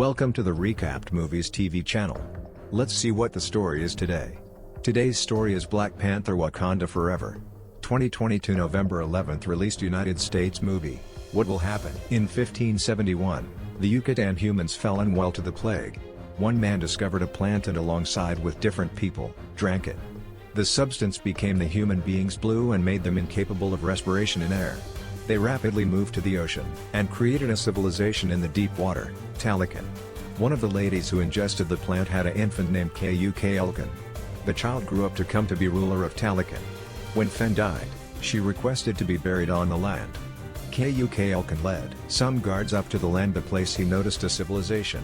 Welcome to the Recapped Movies TV channel. Let's see what the story is today. Today's story is Black Panther Wakanda Forever. 2022 November 11th released United States movie. What will happen? In 1571, the Yucatan humans fell unwell to the plague. One man discovered a plant and alongside with different people, drank it. The substance became the human beings blue and made them incapable of respiration in air. They rapidly moved to the ocean, and created a civilization in the deep water, Talokan. One of the ladies who ingested the plant had an infant named Kukulkan. The child grew up to come to be ruler of Talokan. When Fen died, she requested to be buried on the land. Kukulkan led some guards up to the land, the place he noticed a civilization.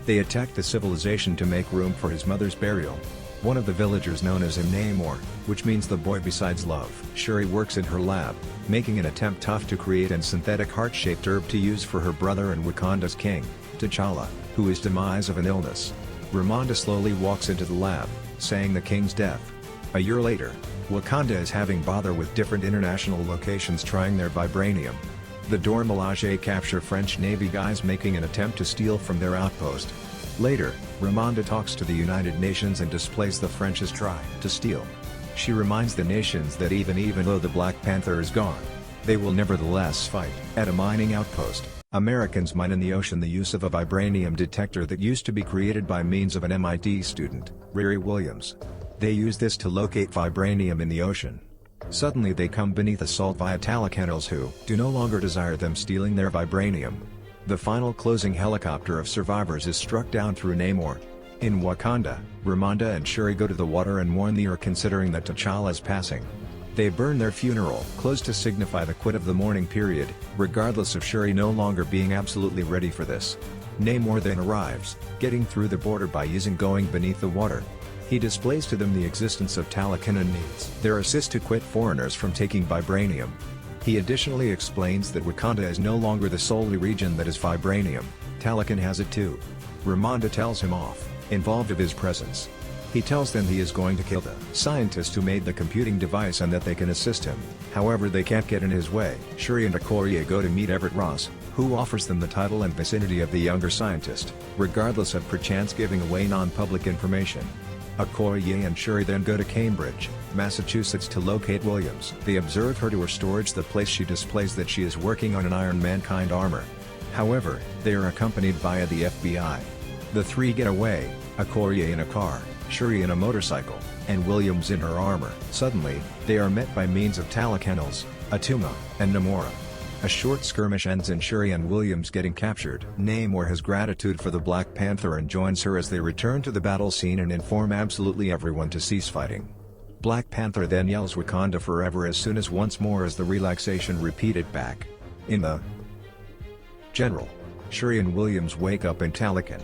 They attacked the civilization to make room for his mother's burial. One of the villagers known as him Namor, which means the boy besides love. Shuri works in her lab, making an attempt to create a synthetic heart-shaped herb to use for her brother and Wakanda's king, T'Challa, who is demise of an illness. Ramonda slowly walks into the lab, saying the king's death. A year later, Wakanda is having bother with different international locations trying their vibranium. The Dora Milaje capture French Navy guys making an attempt to steal from their outpost. Later, Ramonda talks to the United Nations and displays the French's try to steal. She reminds the nations that even though the Black Panther is gone, they will nevertheless fight. At a mining outpost, Americans mine in the ocean the use of a vibranium detector that used to be created by means of an MIT student, Riri Williams. They use this to locate vibranium in the ocean. Suddenly they come beneath assault via Talakanals who do no longer desire them stealing their vibranium. The final closing helicopter of survivors is struck down through Namor. In Wakanda, Ramonda and Shuri go to the water and mourn the earth considering that T'Challa's passing. They burn their funeral clothes to signify the quit of the mourning period, regardless of Shuri no longer being absolutely ready for this. Namor then arrives, getting through the border by going beneath the water. He displays to them the existence of Talokan and needs their assist to quit foreigners from taking vibranium. He additionally explains that Wakanda is no longer the solely region that is vibranium, Talokan has it too. Ramonda tells him off, involved of his presence. He tells them he is going to kill the scientist who made the computing device and that they can assist him, however they can't get in his way. Shuri and Okoye go to meet Everett Ross, who offers them the title and vicinity of the younger scientist, regardless of perchance giving away non-public information. Okoye and Shuri then go to Cambridge, Massachusetts to locate Williams. They observe her to her storage, the place she displays that she is working on an Iron Mankind armor. However, they are accompanied via the FBI. The three get away, Okoye in a car, Shuri in a motorcycle, and Williams in her armor. Suddenly, they are met by means of Talakanals, Atuma, and Namora. A short skirmish ends in Shuri and Williams getting captured. Namor has gratitude for the Black Panther and joins her as they return to the battle scene and inform absolutely everyone to cease fighting. Black Panther then yells Wakanda Forever as soon as once more as the relaxation repeated back. In the general, Shuri and Williams wake up in Talokan.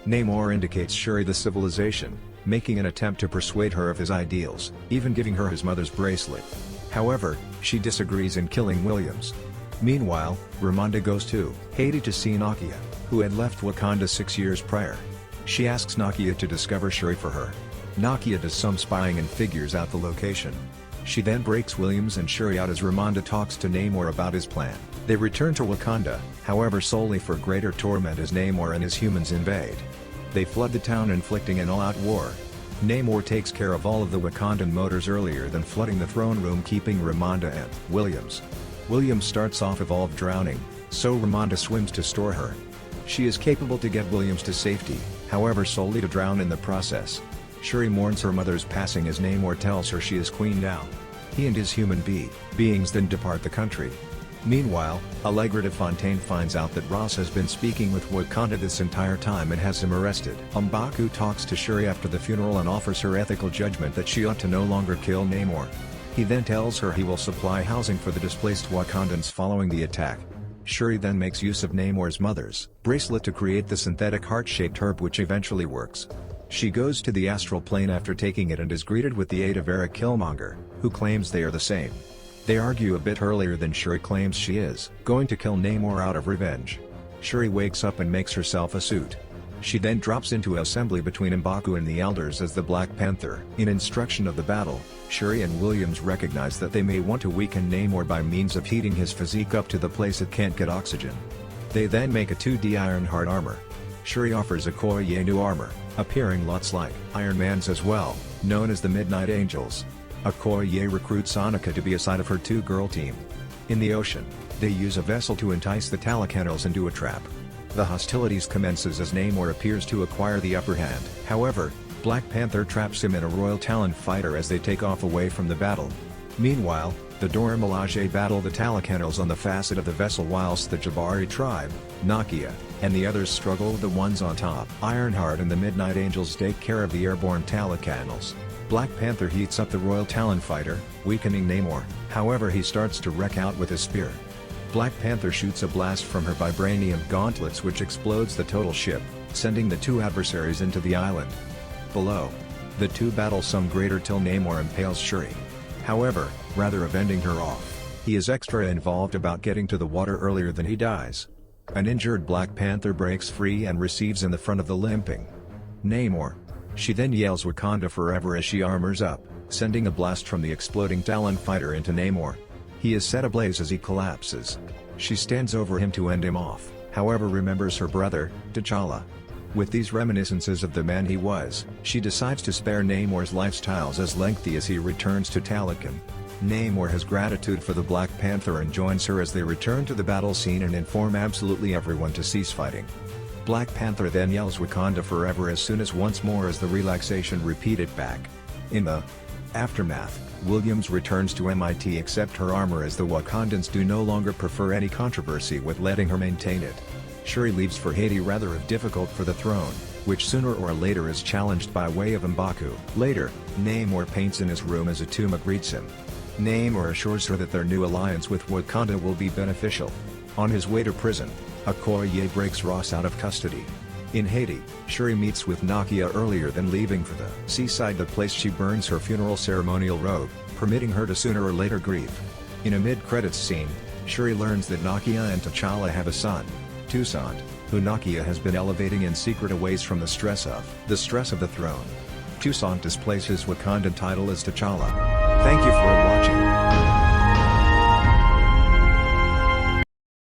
Namor indicates Shuri the civilization, making an attempt to persuade her of his ideals, even giving her his mother's bracelet. However, she disagrees in killing Williams. Meanwhile, Ramonda goes to Haiti to see Nakia, who had left Wakanda 6 years prior. She asks Nakia to discover Shuri for her. Nakia does some spying and figures out the location. She then breaks Williams and Shuri out as Ramonda talks to Namor about his plan. They return to Wakanda, however solely for greater torment as Namor and his humans invade. They flood the town inflicting an all-out war. Namor takes care of all of the Wakandan motors earlier than flooding the throne room, keeping Ramonda and Williams. Williams starts off evolved drowning, so Ramonda swims to store her. She is capable to get Williams to safety, however solely to drown in the process. Shuri mourns her mother's passing as Namor tells her she is queen now. He and his human beings then depart the country. Meanwhile, Allegra de Fontaine finds out that Ross has been speaking with Wakanda this entire time and has him arrested. M'Baku talks to Shuri after the funeral and offers her ethical judgment that she ought to no longer kill Namor. He then tells her he will supply housing for the displaced Wakandans following the attack. Shuri then makes use of Namor's mother's bracelet to create the synthetic heart-shaped herb which eventually works. She goes to the astral plane after taking it and is greeted with the aid of Eric Killmonger, who claims they are the same. They argue a bit earlier than Shuri claims she is going to kill Namor out of revenge. Shuri wakes up and makes herself a suit. She then drops into assembly between M'Baku and the elders as the Black Panther. In instruction of the battle, Shuri and Williams recognize that they may want to weaken Namor by means of heating his physique up to the place it can't get oxygen. They then make a 2D Ironheart armor. Shuri offers Okoye new armor, appearing lots like Iron Man's as well, known as the Midnight Angels. Okoye recruits Nakia to be a side of her two-girl team. In the ocean, they use a vessel to entice the Talakandals into a trap. The hostilities commences as Namor appears to acquire the upper hand. However, Black Panther traps him in a Royal Talon fighter as they take off away from the battle. Meanwhile, the Dora Milaje battle the Talakandals on the facet of the vessel whilst the Jabari tribe, Nakia, and the others struggle with the ones on top. Ironheart and the Midnight Angels take care of the airborne Talakandals. Black Panther heats up the Royal Talon fighter, weakening Namor, however he starts to wreck out with his spear. Black Panther shoots a blast from her vibranium gauntlets which explodes the total ship, sending the two adversaries into the island. Below, the two battle some greater till Namor impales Shuri. However, rather of ending her off, he is extra involved about getting to the water earlier than he dies. An injured Black Panther breaks free and receives in the front of the limping Namor. She then yells Wakanda forever as she armors up, sending a blast from the exploding Talon fighter into Namor. He is set ablaze as he collapses. She stands over him to end him off, however remembers her brother, T'Challa. With these reminiscences of the man he was, she decides to spare Namor's lifestyles as lengthy as he returns to Talokan. Namor has gratitude for the Black Panther and joins her as they return to the battle scene and inform absolutely everyone to cease fighting. Black Panther then yells Wakanda forever as soon as once more as the relaxation repeated back. In the aftermath, Williams returns to MIT except her armor as the Wakandans do no longer prefer any controversy with letting her maintain it. Shuri leaves for Haiti rather if difficult for the throne, which sooner or later is challenged by way of M'Baku. Later, Namor paints in his room as Atuma greets him. Namor assures her that their new alliance with Wakanda will be beneficial. On his way to prison, Okoye breaks Ross out of custody. In Haiti, Shuri meets with Nakia earlier than leaving for the seaside, the place she burns her funeral ceremonial robe, permitting her to sooner or later grieve. In a mid-credits scene, Shuri learns that Nakia and T'Challa have a son, Toussaint, who Nakia has been elevating in secret away from the stress of the throne. Toussaint displays his Wakandan title as T'Challa. Thank you for watching.